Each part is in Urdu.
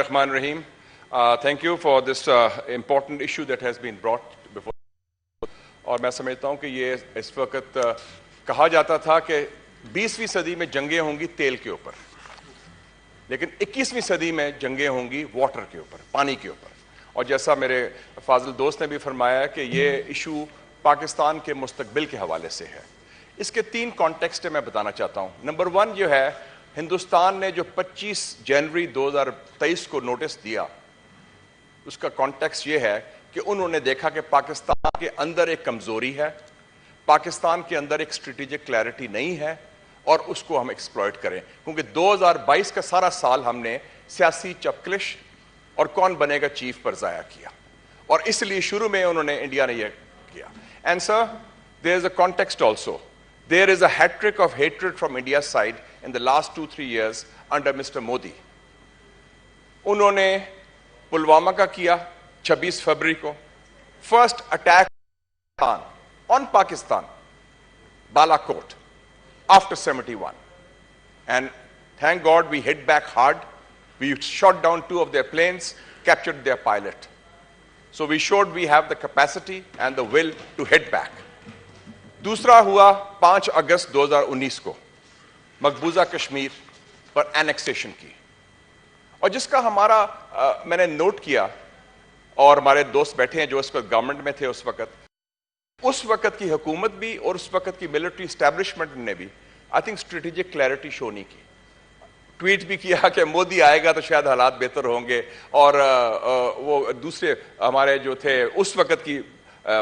Bismillahirrahmanirrahim. Thank you for this important issue that has been brought before. اور میں سمجھتا ہوں کہ یہ اس وقت کہا جاتا تھا کہ 20ویں صدی میں جنگیں ہوں گی تیل کے اوپر، لیکن 21ویں صدی میں جنگیں ہوں گی واٹر کے اوپر، پانی کے اوپر. اور جیسا میرے فاضل دوست نے بھی فرمایا کہ یہ ایشو پاکستان کے مستقبل کے حوالے سے ہے. اس کے 3 کانٹیکسٹ میں بتانا چاہتا ہوں. نمبر 1 جو ہے، ہندوستان نے جو 25 جنوری 2023 کو نوٹس دیا، اس کا کانٹیکسٹ یہ ہے کہ انہوں نے دیکھا کہ پاکستان کے اندر ایک کمزوری ہے، پاکستان کے اندر ایک اسٹریٹجک کلیئرٹی نہیں ہے، اور اس کو ہم ایکسپلائٹ کریں. کیونکہ 2022 کا سارا سال ہم نے سیاسی چپکلش اور کون بنے گا چیف پر ضائع کیا، اور اس لیے شروع میں انہوں نے انڈیا نے یہ کیا. And sir, there is a context also. There is a hat trick of hatred from India's side in the last 2-3 years under Mr. Modi. انہوں نے پلوامہ کا کیا 26 فروری کو، first attack on Pakistan, Balakot, after 71. And thank God we hit back hard. We shot down 2 of their planes, captured their pilot. So we showed we have the capacity and the will to hit back. دوسرا ہوا 5 اگست 2019 کو، مقبوضہ کشمیر پر اینیکسیشن کی، اور جس کا ہمارا میں نے نوٹ کیا، اور ہمارے دوست بیٹھے ہیں جو اس وقت گورنمنٹ میں تھے اس وقت کی حکومت بھی اور اس وقت کی ملٹری اسٹیبلشمنٹ نے بھی آئی تھنک اسٹریٹجک کلیئرٹی شو نہیں کی. ٹویٹ بھی کیا کہ مودی آئے گا تو شاید حالات بہتر ہوں گے، اور وہ دوسرے ہمارے جو تھے اس وقت کی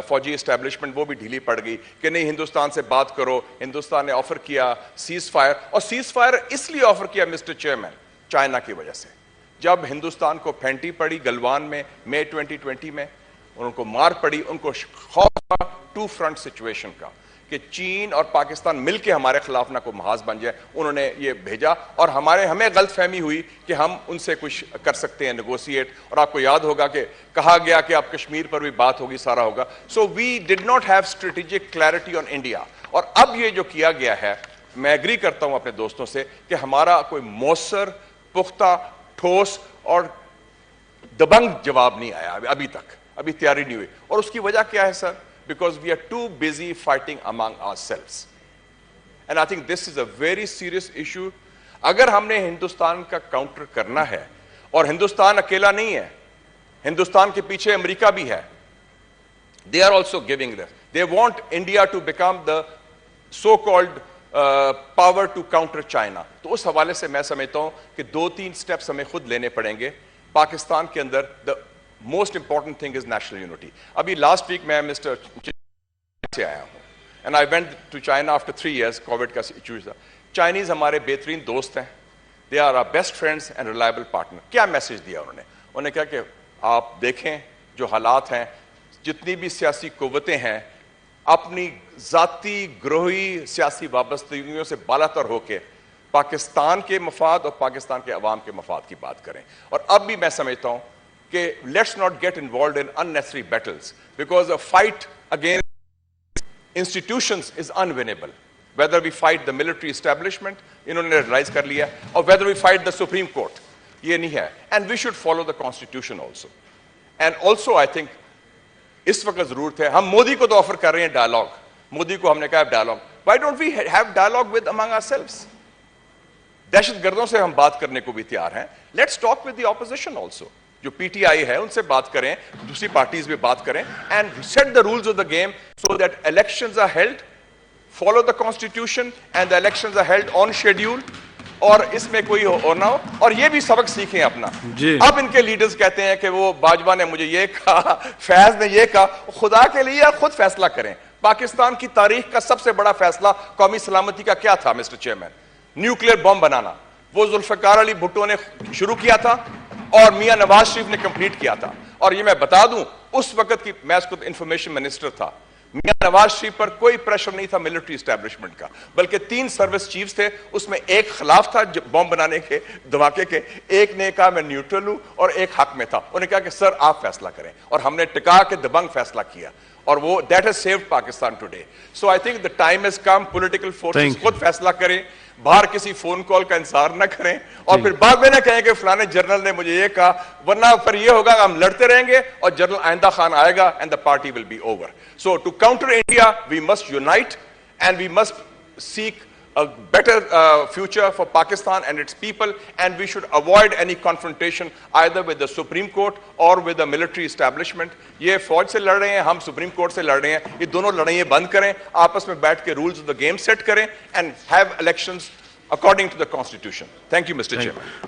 فوجی اسٹیبلشمنٹ وہ بھی ڈھیلی پڑ گئی کہ نہیں، ہندوستان سے بات کرو. ہندوستان نے آفر کیا سیز فائر، اور سیز فائر اس لیے آفر کیا مسٹر چیئرمین، چائنا کی وجہ سے. جب ہندوستان کو پھینٹی پڑی گلوان میں مئی 2020 میں، ان کو مار پڑی، ان کو خوف تھا 2 فرنٹ سچویشن کا کہ چین اور پاکستان مل کے ہمارے خلاف نہ کوئی محاذ بن جائے. انہوں نے یہ بھیجا، اور ہمیں غلط فہمی ہوئی کہ ہم ان سے کچھ کر سکتے ہیں نیگوسیٹ. اور آپ کو یاد ہوگا کہ کہا گیا کہ اب کشمیر پر بھی بات ہوگی، سارا ہوگا. So we did not have strategic clarity on India. اور اب یہ جو کیا گیا ہے، میں ایگری کرتا ہوں اپنے دوستوں سے کہ ہمارا کوئی مؤثر، پختہ، ٹھوس اور دبنگ جواب نہیں آیا ابھی تک، ابھی تیاری نہیں ہوئی. اور اس کی وجہ کیا ہے سر؟ Because we are too busy fighting among ourselves. And I think this is a very serious issue. اگر ہم نے ہندوستان کا کاؤنٹر کرنا ہے، اور ہندوستان اکیلا نہیں ہے، ہندوستان کے پیچھے امریکہ بھی ہے. They are also giving this. They want India to become the so-called power to counter China. تو اس حوالے سے میں سمجھتا ہوں کہ 2-3 سٹیپس ہمیں خود لینے پڑیں گے. پاکستان کے اندر most important thing is national unity. ابھی last week میں مسٹر سے آیا ہوں, and I went to China after 3 years. Covid کا ایشو تھا. چائنیز ہمارے بہترین دوست ہیں, they are our best friends and reliable partner. کیا میسج دیا انہوں نے کہا کہ آپ دیکھیں جو حالات ہیں, جتنی بھی سیاسی قوتیں ہیں اپنی ذاتی گروہی سیاسی وابستگیوں سے بالاتر ہو کے پاکستان کے مفاد اور پاکستان کے عوام کے مفاد کی بات کریں. اور اب بھی میں سمجھتا ہوں کہ let's not get involved in unnecessary battles, because a fight against institutions is unwinnable. Whether we fight the military establishment, انہوں نے realize کر لیا, or whether we fight the Supreme Court, یہ نہیں ہے. And we should follow the constitution also. And also I think اس وقت ضرورت ہے, ہم مودی کو تو آفر کر رہے ہیں ڈائلاگ, مودی کو ہم نے کہا dialogue, why don't we have dialogue with among ourselves? دہشت گردوں سے ہم بات کرنے کو بھی تیار ہیں. Let's talk with the opposition also. جو پی ٹی آئی ہے ان سے بات کریں, دوسری پارٹیز بھی بات کریں, and set the rules of the game so that elections are held, follow the constitution and the elections are held on schedule, اور اس میں کوئی ہونا ہو. اور یہ بھی سبق سیکھیں اپنا. اب ان کے لیڈرز کہتے ہیں کہ وہ باجوہ نے مجھے یہ کہا, فیض نے یہ کہا. خدا کے لیے خود فیصلہ کریں. پاکستان کی تاریخ کا سب سے بڑا فیصلہ قومی سلامتی کا کیا تھا مسٹر چیئرمین؟ نیوکلیئر بم بنانا. وہ ذوالفقار علی بھٹو نے شروع کیا تھا اور میاں نواز شریف نے کمپلیٹ کیا تھا. اور یہ میں بتا دوں, اس وقت کی میں اس کو انفارمیشن منسٹر تھا, میاں نواز شریف پر کوئی پریشر نہیں تھا ملٹری اسٹیبلشمنٹ کا, بلکہ 3 سروس چیفز تھے, اس میں ایک خلاف تھا بم بنانے کے دھماکے کے, ایک نے کہا میں نیوٹرل ہوں, اور ایک حق میں تھا. انہوں نے کہا کہ سر آپ فیصلہ کریں, اور ہم نے ٹکا کے دبنگ فیصلہ کیا, اور وہ that has saved Pakistan today. So I think the time has come, political forces خود فیصلہ کریں. باہر کسی فون کال کا انتظار نہ کریں اور پھر بعد میں نہ کہیں کہ فلانے جنرل نے مجھے یہ کہا, ورنہ پھر یہ ہوگا کہ ہم لڑتے رہیں گے اور جنرل آئندہ خان آئے گا and the party will be over. So to counter India, we must unite and we must seek a better future for Pakistan and its people, and we should avoid any confrontation either with the Supreme Court or with the military establishment. یہ فوج سے لڑ رہے ہیں, ہم سپریم کورٹ سے لڑ رہے ہیں, یہ دونوں لڑائیاں بند کریں, آپس میں بیٹھ کے rules of the game set کریں and have elections according to the constitution. Thank you, Mr. Chairman.